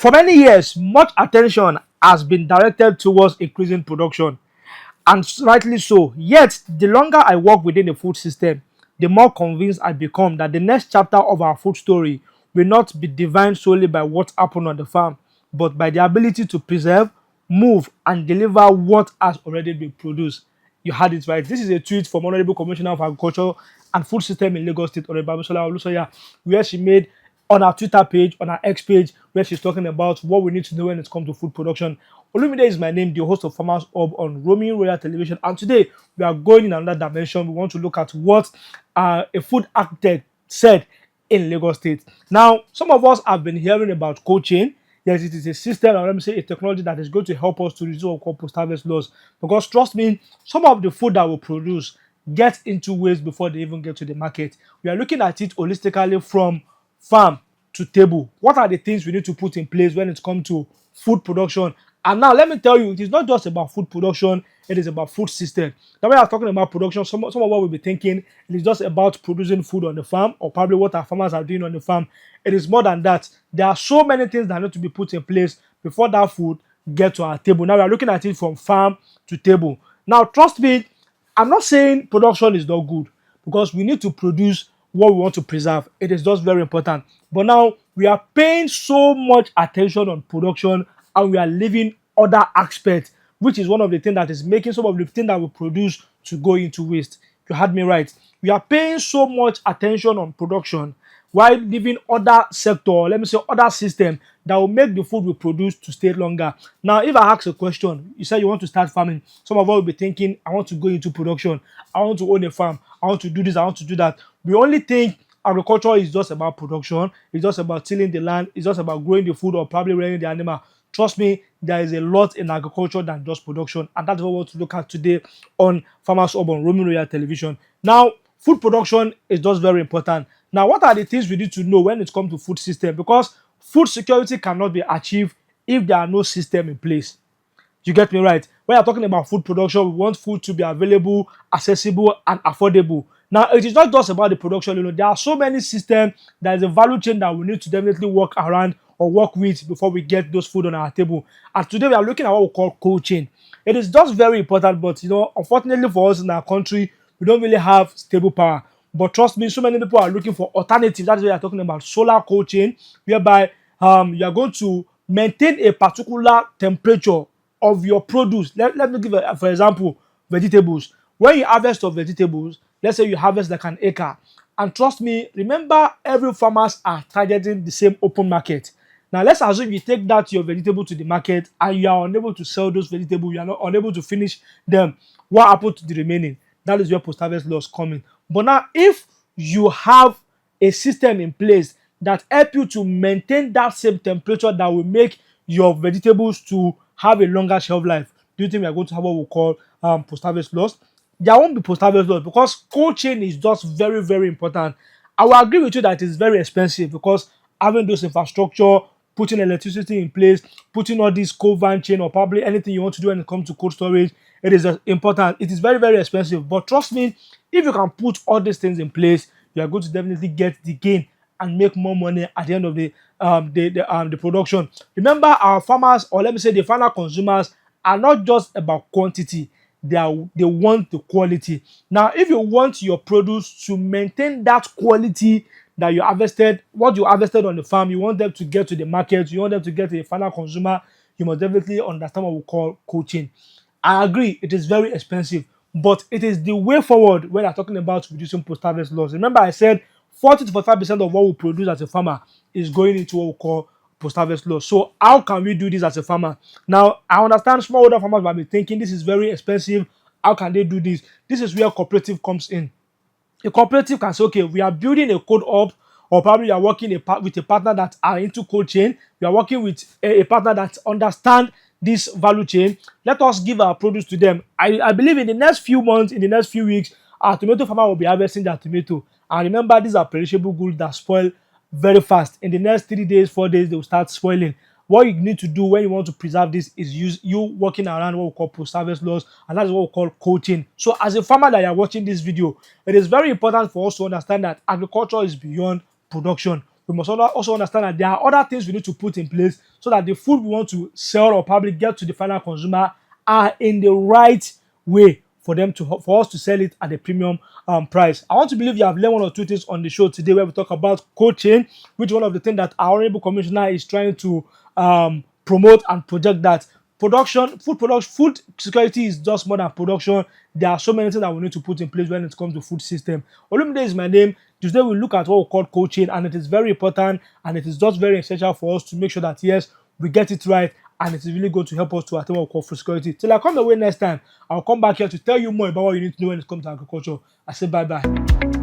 For many years, much attention has been directed towards increasing production, and rightly so. Yet, the longer I work within the food system, the more convinced I become that the next chapter of our food story will not be defined solely by what happened on the farm, but by the ability to preserve, move, and deliver what has already been produced. You had it right. This is a tweet from Honorable Commissioner of Agriculture and Food System in Lagos State, Honorable Bisola Olusoya, where she made on our Twitter page, on our X page, where she's talking about what we need to know when it comes to food production. Olumide is my name, the host of Farmers Hub on Roaming Royal Television. And today we are going in another dimension. We want to look at what a food architect said in Lagos State. Now, some of us have been hearing about cold chain. Yes, it is a system, or let me say a technology that is going to help us to reduce what we call post-harvest loss. Because trust me, some of the food that we produce gets into waste before they even get to the market. We are looking at it holistically from farm to table. What are the things we need to put in place when it comes to food production? And now let me tell you, it is not just about food production, it is about food system. Now when I'm talking about production, some of what we'll be thinking, it is just about producing food on the farm, or probably what our farmers are doing on the farm. It is more than that. There are so many things that need to be put in place before that food get to our table. Now we are looking at it from farm to table. Now trust me, I'm not saying production is not good, because we need to produce what we want to preserve. It is just very important. But now we are paying so much attention on production, and we are leaving other aspects, which is one of the things that is making some of the things that we produce to go into waste. You had me right. We are paying so much attention on production while leaving other sector, let me say other system that will make the food we produce to stay longer. Now, if I ask a question, you said you want to start farming, some of us will be thinking, I want to go into production, I want to own a farm, I want to do this, I want to do that. We only think agriculture is just about production, it's just about tilling the land, it's just about growing the food or probably rearing the animal. Trust me, there is a lot in agriculture than just production, and that's what we want to look at today on Farmers Hub on Roaming Royal Television. Now, food production is just very important. Now, what are the things we need to know when it comes to food system? Because food security cannot be achieved if there are no system in place. You get me right? When you're talking about food production, we want food to be available, accessible, and affordable. Now, it is not just about the production. There are so many systems. There is a value chain that we need to definitely work around or work with before we get those food on our table. And today we are looking at what we call cold chain. It is just very important, but unfortunately for us in our country, we don't really have stable power. But trust me, so many people are looking for alternatives. That's why we are talking about solar cold chain, whereby you are going to maintain a particular temperature of your produce. Let me give for example, vegetables. When you harvest of vegetables, let's say you harvest like an acre, and trust me, remember every farmers are targeting the same open market. Now let's assume you take that your vegetable to the market and you are unable to sell those vegetables, you are not unable to finish them. What happened to the remaining? That is where post-harvest loss coming. But now if you have a system in place that help you to maintain that same temperature that will make your vegetables to have a longer shelf life, do you think we are going to have what we call post-harvest loss? There won't be post-harvest loss, because cold chain is just very, very important. I will agree with you that it's very expensive, because having those infrastructure, putting electricity in place, putting all this cold van chain or probably anything you want to do when it comes to cold storage, it is important. It is very, very expensive. But trust me, if you can put all these things in place, you are going to definitely get the gain and make more money at the end of the production. Remember, our farmers, or let me say the final consumers, are not just about quantity. They want the quality. Now, if you want your produce to maintain that quality that you harvested, what you harvested on the farm, you want them to get to the market, you want them to get to the final consumer, you must definitely understand what we call cold chain. I agree, it is very expensive, but it is the way forward when I'm talking about reducing post-harvest loss. Remember, I said 40 to 45% of what we produce as a farmer is going into what we call post-harvest loss. So how can we do this as a farmer? Now, I understand smallholder farmers might be thinking this is very expensive. How can they do this? This is where cooperative comes in. A cooperative can say, okay, we are building a code up, or probably you are working with a partner that are into cold chain. We are working with a partner that understand this value chain. Let us give our produce to them. I believe in the next few months, in the next few weeks, our tomato farmer will be harvesting their tomato. And remember, these are perishable goods that spoil very fast. In the next 3 days, 4 days, they will start spoiling. What you need to do when you want to preserve this is use you working around what we call post-harvest loss, and that's what we call cold chain. So as a farmer that you are watching this video, it is very important for us to understand that agriculture is beyond production. we must also understand that there are other things we need to put in place so that the food we want to sell or probably get to the final consumer are in the right way for us to sell it at a premium price. I want to believe you have learned one or two things on the show today where we talk about coaching, which is one of the things that our honorable commissioner is trying to promote and project, that food security is just more than production. There are so many things that we need to put in place when it comes to food system. Olumide is my name. Today we look at what we call coaching, and it is very important and it is just very essential for us to make sure that yes, we get it right, and it is really going to help us to attain what we call food security. Till I come away next time, I'll come back here to tell you more about what you need to know when it comes to agriculture. I say bye bye.